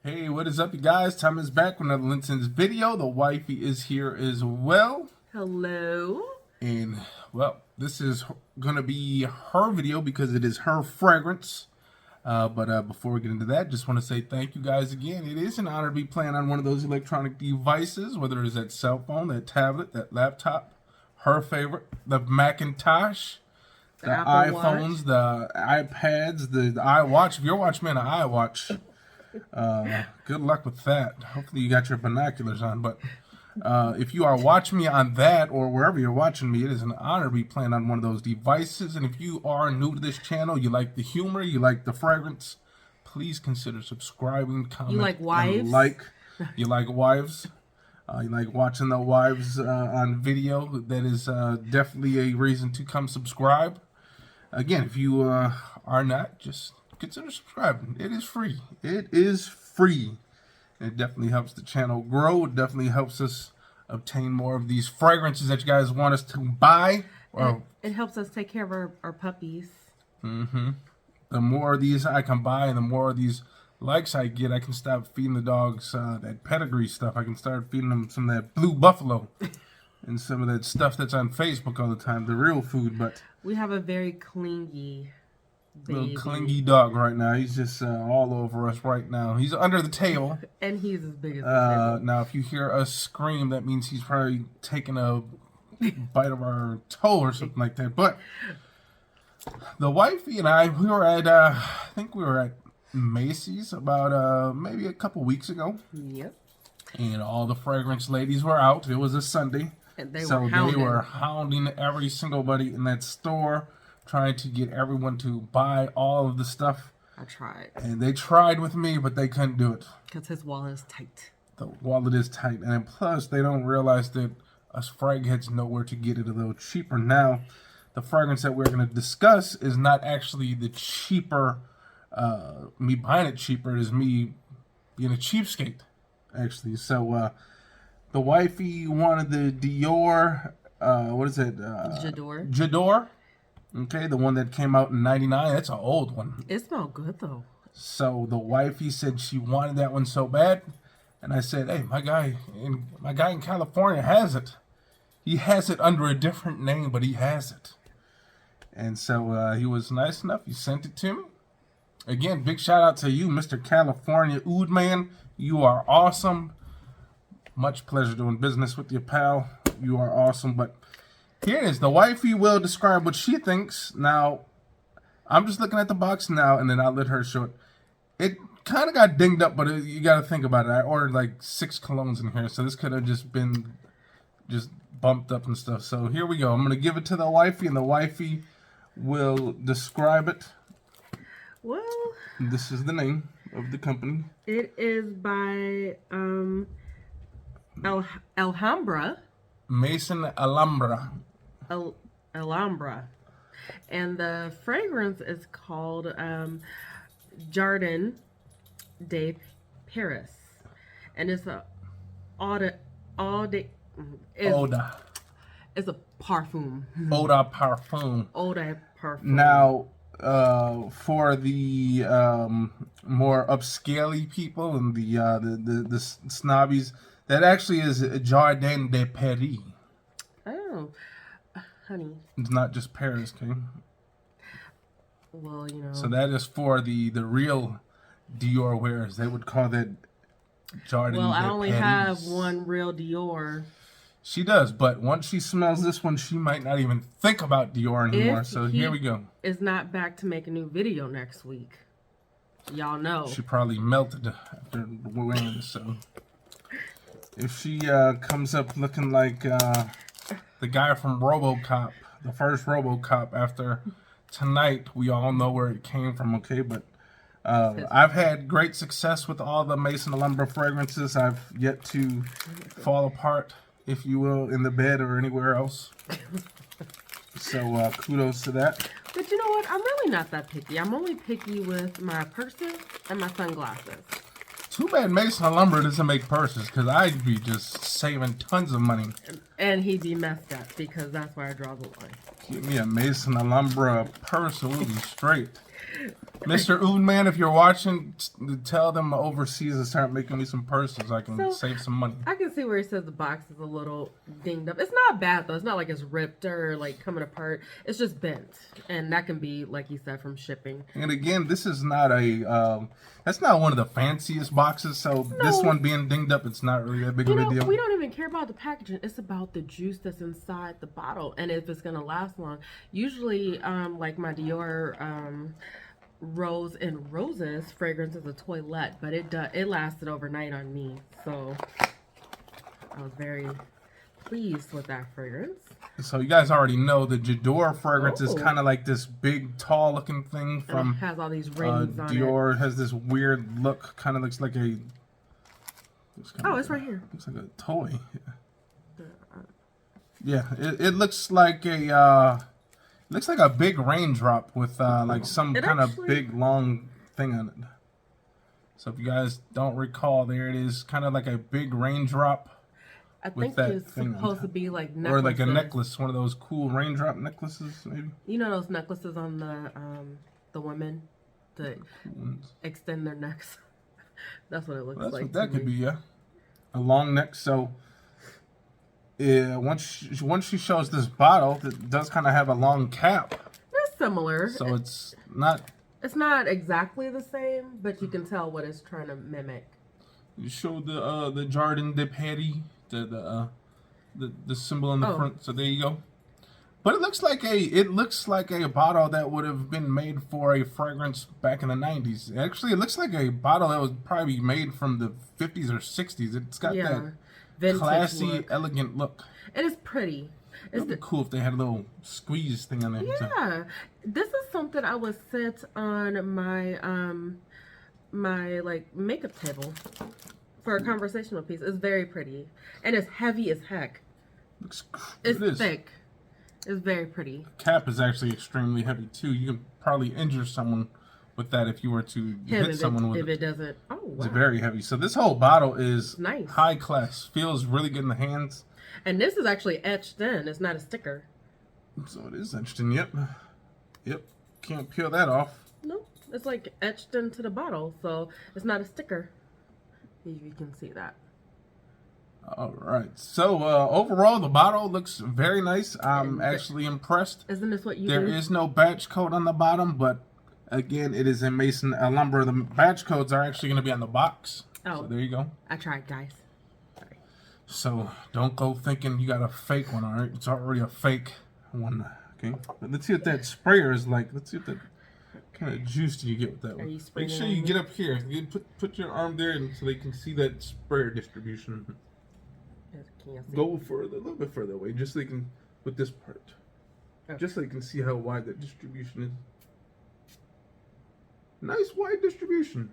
Hey, what is up, you guys? Tom is back with another LinScents video. The wifey is here as well. Hello. And, well, this is going to be her video because it is her fragrance. But before we get into that, just want to say thank you guys again. It is an honor to be playing on one of those electronic devices, whether it's that cell phone, that tablet, that laptop, her favorite, the Macintosh, the iPhones, the iPads, the iWatch. If you're watching me on an iWatch, good luck with that. Hopefully you got your binoculars on. But if you are watching me on that or wherever you're watching me, it is an honor to be playing on one of those devices. And if you are new to this channel, you like the humor, you like the fragrance, please consider subscribing, comment, you like wives? You like wives? You like watching the wives on video? That is definitely a reason to come subscribe. Again, if you are not, just consider subscribing. It is free. It is free. It definitely helps the channel grow. It definitely helps us obtain more of these fragrances that you guys want us to buy. Or it helps us take care of our puppies. The more of these I can buy and the more of these likes I get, I can stop feeding the dogs that pedigree stuff. I can start feeding them some of that Blue Buffalo and some of that stuff that's on Facebook all the time, the real food. But we have a very clingy baby. Little clingy dog right now. He's just all over us right now. He's under the table. And he's as big as the table. Now, if you hear us scream, that means he's probably taking a bite of our toe or something like that. But the wifey and I, we were at, I think we were at Macy's about maybe a couple weeks ago. Yep. And all the fragrance ladies were out. It was a Sunday. And they were hounding every single buddy in that store, trying to get everyone to buy all of the stuff. I tried. And they tried with me, but they couldn't do it. Because his wallet is tight. The wallet is tight. And plus, they don't realize that us frag heads know where to get it a little cheaper. Now, the fragrance that we're going to discuss is not actually the cheaper, me buying it cheaper. It is me being a cheapskate, actually. So, the wifey wanted the Dior, what is it? J'Adore. J'Adore. Okay, the one that came out in '99. That's an old one. It smelled good, though. So the wifey said she wanted that one so bad. And I said, hey, my guy in California has it. He has it under a different name, but he has it. And so he was nice enough. He sent it to me. Again, big shout out to you, Mr. California Oud Man. You are awesome. Much pleasure doing business with you, pal. You are awesome. But here it is. The wifey will describe what she thinks. Now, I'm just looking at the box now, and then I'll let her show it. It kind of got dinged up, but you got to think about it. I ordered like 6 colognes in here, so this could have just been bumped up and stuff. So here we go. I'm going to give it to the wifey, and the wifey will describe it. Well, this is the name of the company. It is by Alhambra. Maison Alhambra. Alhambra. And the fragrance is called Jardin De Paris. And it's a it's a parfum. Eau de parfum. Eau de parfum. Now, for the more upscale people and the snobbies, that actually is Jardin De Paris. Oh, honey. It's not just Paris, okay? Well, you know. So that is for the real Dior wearers. They would call that Jardin De Paris. Well, I only have one real Dior. She does, but once she smells this one, she might not even think about Dior anymore. So here we go. Is not back to make a new video next week. Y'all know. She probably melted after wearing this. So if she comes up looking like the guy from RoboCop, the first RoboCop, after tonight, we all know where it came from, okay? But I've had great success with all the Maison Alhambra fragrances. I've yet to fall apart, if you will, in the bed or anywhere else. So kudos to that. But you know what? I'm really not that picky. I'm only picky with my purses and my sunglasses. Too bad Maison Alhambra doesn't make purses, because I'd be just saving tons of money. And he'd be messed up, because that's where I draw the line. Give me a Maison Alhambra purse, we'll be straight. Mr. Oudman, if you're watching, tell them overseas to start making me some purses. I can save some money. I can see where he says the box is a little dinged up. It's not bad, though. It's not like it's ripped or, like, coming apart. It's just bent. And that can be, like you said, from shipping. And again, this is not a... that's not one of the fanciest boxes, so this one being dinged up, it's not really that big of a deal. We don't even care about the packaging. It's about the juice that's inside the bottle and if it's going to last long. Usually, like my Dior... Rose and Roses fragrance is a toilette, but it lasted overnight on me, so I was very pleased with that fragrance. So you guys already know the J'Adore fragrance is kind of like this big, tall looking thing from it has all these rings on Dior. it. Has this weird look, kind of looks like a... It's right here. Looks like a toy. Yeah, it looks like a... looks like a big raindrop with like some kind of big long thing on it. So if you guys don't recall, there it is, kind of like a big raindrop. I think it's supposed to be like necklaces. Or like a necklace, one of those cool raindrop necklaces, maybe. You know those necklaces on the women that extend their necks. That's what it looks like. That's what that could be, yeah. A long neck. So once she shows this bottle, it does kind of have a long cap. It's similar. So it's not exactly the same, but you can tell what it's trying to mimic. You show the Jardin De Paris, the symbol in the front. So there you go. But it looks like a bottle that would have been made for a fragrance back in the 90s. Actually, it looks like a bottle that was probably made from the 50s or 60s. It's got that vintage classy, elegant look. It is pretty. It'd be cool if they had a little squeeze thing on there. Yeah, this is something I would sit on my my like makeup table for a conversational piece. It's very pretty and it's heavy as heck. It's thick. It's very pretty. The cap is actually extremely heavy too. You can probably injure someone with that if you were to hit someone with it. If it doesn't, oh wow. It's very heavy. So this whole bottle is nice, high class. Feels really good in the hands. And this is actually etched in. It's not a sticker. So it is etched in. Yep. Can't peel that off. Nope. It's like etched into the bottle, so it's not a sticker. You can see that. All right. So overall, the bottle looks very nice. I'm actually impressed. Isn't this what you There is no batch code on the bottom, but again, it is in Maison Alhambra. The batch codes are actually going to be on the box. Oh. So there you go. I tried, guys. Sorry. So don't go thinking you got a fake one, all right? It's already a fake one, okay? But let's see what that sprayer is like. Let's see what that kind of juice do you get with that one. Make sure you get up here. You put your arm there so they can see that sprayer distribution. Go further, a little bit further away, just so they can, with this part. Okay. Just so they can see how wide that distribution is. Nice wide distribution.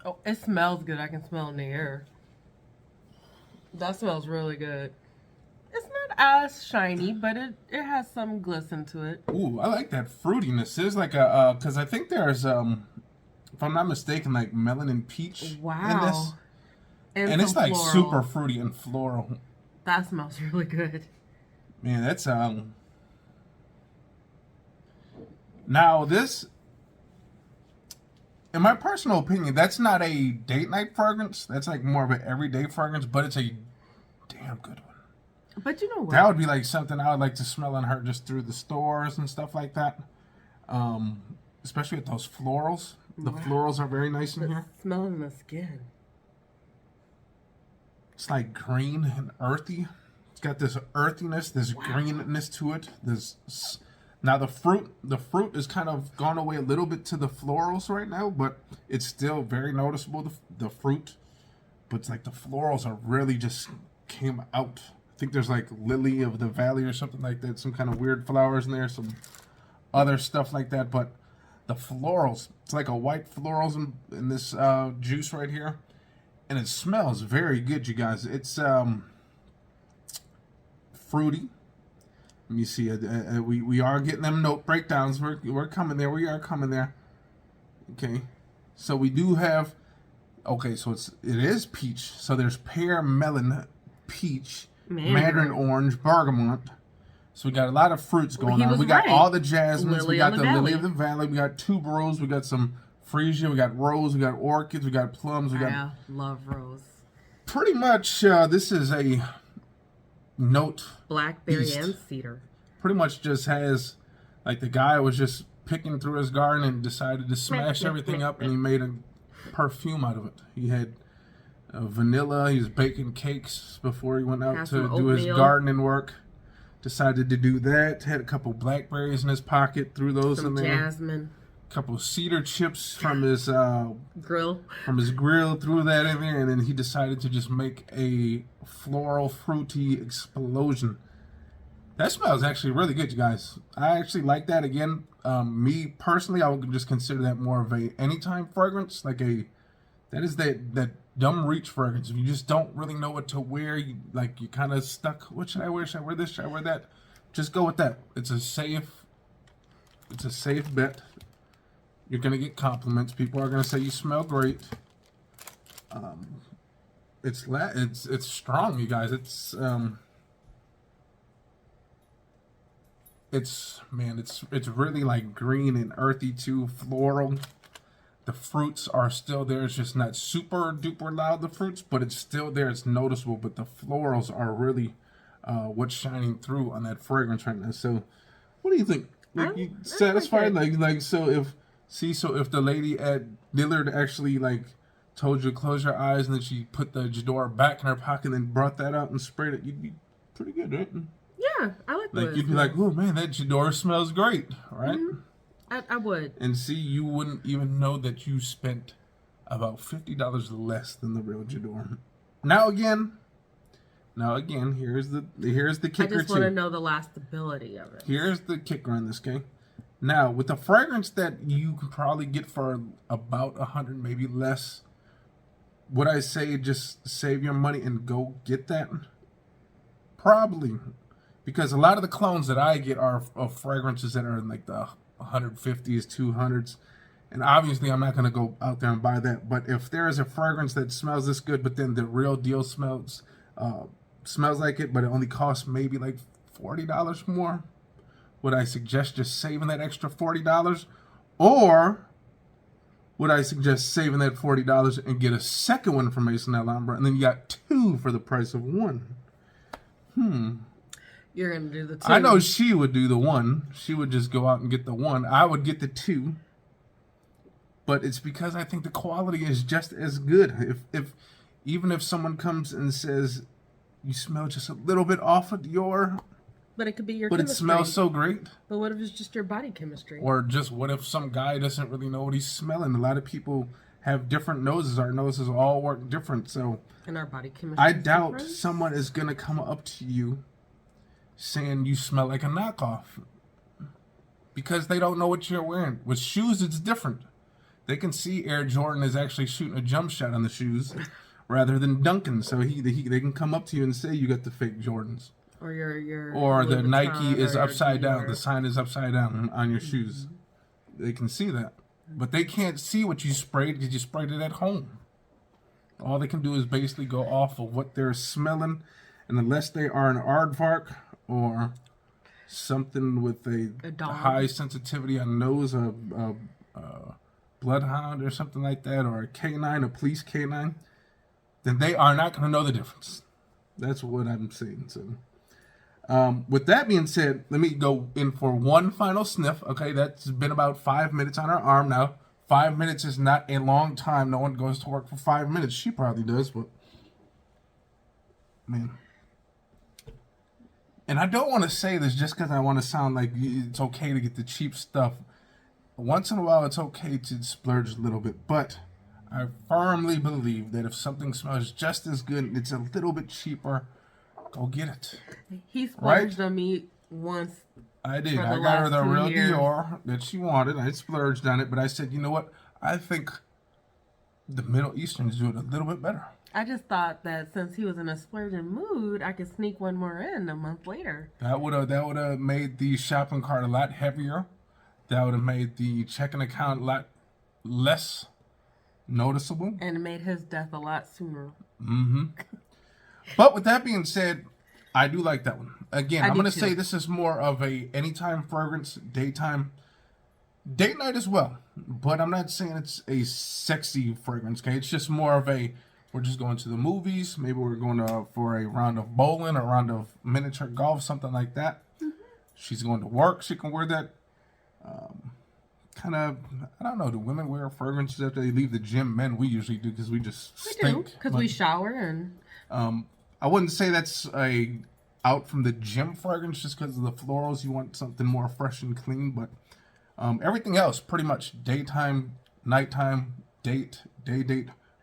Oh, it smells good. I can smell it in the air. That smells really good. It's not as shiny, but it has some glisten to it. Ooh, I like that fruitiness. There's like a, because I think there's, if I'm not mistaken, like melon and peach in this. And it's like floral. Super fruity and floral. That smells really good. Man, that's, now this, in my personal opinion, that's not a date night fragrance. That's like more of an everyday fragrance, but it's a damn good one. But you know what? That would be like something I would like to smell on her just through the stores and stuff like that. Especially with those florals. The florals are very nice in here. Smelling the skin. It's like green and earthy. It's got this earthiness, this greenness to it. Now the fruit is kind of gone away a little bit to the florals right now, but it's still very noticeable, the fruit. But it's like the florals are really just came out. I think there's like lily of the valley or something like that. Some kind of weird flowers in there, some other stuff like that. But the florals, it's like a white florals in this juice right here. And it smells very good, you guys. It's fruity. Let me see. We are getting them note breakdowns. We're coming there. We are coming there. Okay. So we do have, okay, so it is peach. So there's pear, melon, peach, mandarin orange, bergamot. So we got a lot of fruits going on. We got all the jasmines. We got the lily of the valley. We got tuberose. We got some freesia. We got rose. We got orchids. We got plums. We got. I love rose. Pretty much, this is a note. Blackberry beast. and cedar. Pretty much just has, like, the guy was just picking through his garden and decided to smash everything up, and he made a perfume out of it. He had vanilla. He was baking cakes before he went out to do his gardening work. Decided to do that. Had a couple blackberries in his pocket. Threw those in there. Jasmine. A couple cedar chips from his grill. Threw that in there, and then he decided to just make a floral, fruity explosion. That smells actually really good, you guys. I actually like that. Again, me personally, I would just consider that more of a anytime fragrance. That is that dumb reach fragrance. If you just don't really know what to wear, you kind of stuck. What should I wear? Should I wear this? Should I wear that? Just go with that. It's a safe bet. You're gonna get compliments. People are gonna say you smell great. It's strong, you guys. It's really like green and earthy too, floral. The fruits are still there. It's just not super duper loud, the fruits, but it's still there. It's noticeable, but the florals are really what's shining through on that fragrance right now. So what do you think? Like, you satisfied? Like so if the lady at Dillard actually told you to close your eyes and then she put the J'Adore back in her pocket and then brought that out and sprayed it, you'd be pretty good, right? Yeah, I like that. You'd be like, oh man, that J'Adore smells great, right? Mm-hmm. I would. And see, you wouldn't even know that you spent about $50 less than the real J'Adore. Now again, here's the kicker. I just want to know the lastability of it. Here's the kicker on this, okay? Now, with the fragrance that you can probably get for about $100, maybe less, would I say just save your money and go get that? Probably. Because a lot of the clones that I get are of fragrances that are in like the 150s, 200s. And obviously I'm not going to go out there and buy that. But if there is a fragrance that smells this good, but then the real deal smells like it, but it only costs maybe like $40 more, would I suggest just saving that extra $40? Or would I suggest saving that $40 and get a second one from Maison Alhambra, and then you got two for the price of one? You're going to do the two. I know she would do the one. She would just go out and get the one. I would get the two. But it's because I think the quality is just as good. Even if someone comes and says, you smell just a little bit off of Dior, but it could be your but chemistry. It smells so great. But what if it's just your body chemistry? Or just what if some guy doesn't really know what he's smelling? A lot of people have different noses. Our noses all work different. So and our body chemistry. I doubt someone is going to come up to you saying you smell like a knockoff. Because they don't know what you're wearing. With shoes, it's different. They can see Air Jordan is actually shooting a jump shot on the shoes rather than dunking. So they can come up to you and say you got the fake Jordans. Or the Nike is upside down. The sign is upside down on your shoes. They can see that. But they can't see what you sprayed because you sprayed it at home. All they can do is basically go off of what they're smelling. And unless they are an aardvark or something with a high sensitivity on nose, a bloodhound or something like that, or a canine, a police canine, then they are not going to know the difference. That's what I'm saying. So with that being said, let me go in for one final sniff. Okay, that's been about 5 minutes on her arm now. 5 minutes is not a long time. No one goes to work for 5 minutes. She probably does, but man. And I don't want to say this just because I want to sound like it's okay to get the cheap stuff. Once in a while, it's okay to splurge a little bit, but I firmly believe that if something smells just as good and it's a little bit cheaper, go get it. He splurged on me once. I did. I got her the real Dior that she wanted. I splurged on it, but I said, you know what? I think the Middle Easterns do it a little bit better. I just thought that since he was in a splurging mood, I could sneak one more in a month later. That would have made the shopping cart a lot heavier. That would have made the checking account a lot less noticeable. And it made his death a lot sooner. But with that being said, I do like that one. Again, I'm going to too. say this is more of a anytime fragrance, daytime, date night as well. But I'm not saying it's a sexy fragrance, okay? It's just more of a, we're just going to the movies. Maybe we're going for a round of bowling, a round of miniature golf, something like that. She's going to work. She can wear that. Kind of, I don't know. Do women wear fragrances after they leave the gym? Men, we usually do because we just stink. Because we shower and... I wouldn't say that's a out from the gym fragrance just because of the florals. You want something more fresh and clean, but everything else pretty much daytime, nighttime, date,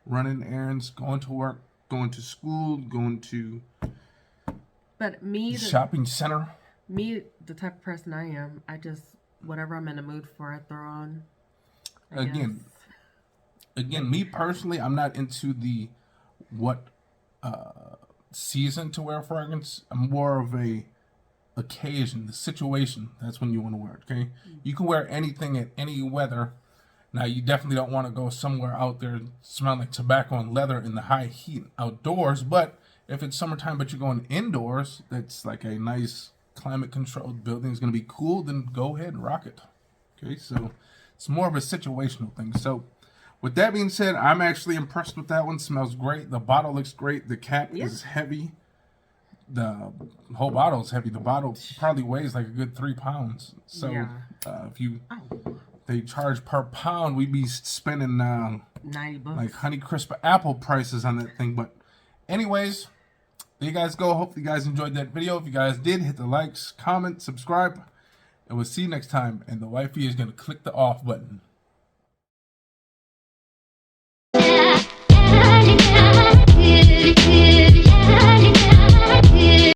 running errands, going to work, going to school, going to shopping center. Me, the type of person I am, I just, whatever I'm in the mood for, I throw on. Again, me personally, I'm not into the what season to wear fragrance. I'm more of a occasion, the situation. That's when you want to wear it, okay? You can wear anything at any weather. Now, you definitely don't want to go somewhere out there smelling like tobacco and leather in the high heat outdoors, but if it's summertime but you're going indoors, that's like a nice climate-controlled building, is going to be cool, then go ahead and rock it, okay? So it's more of a situational thing. So with that being said, I'm actually impressed with that one. Smells great. The bottle looks great. The cap is heavy. The whole bottle is heavy. The bottle probably weighs like a good 3 pounds. So if they charge per pound, we'd be spending $90 like Honeycrisp apple prices on that thing. But anyways, there you guys go. Hopefully you guys enjoyed that video. If you guys did, hit the likes, comment, subscribe, and we'll see you next time. And the wifey is going to click the off button. Yeah.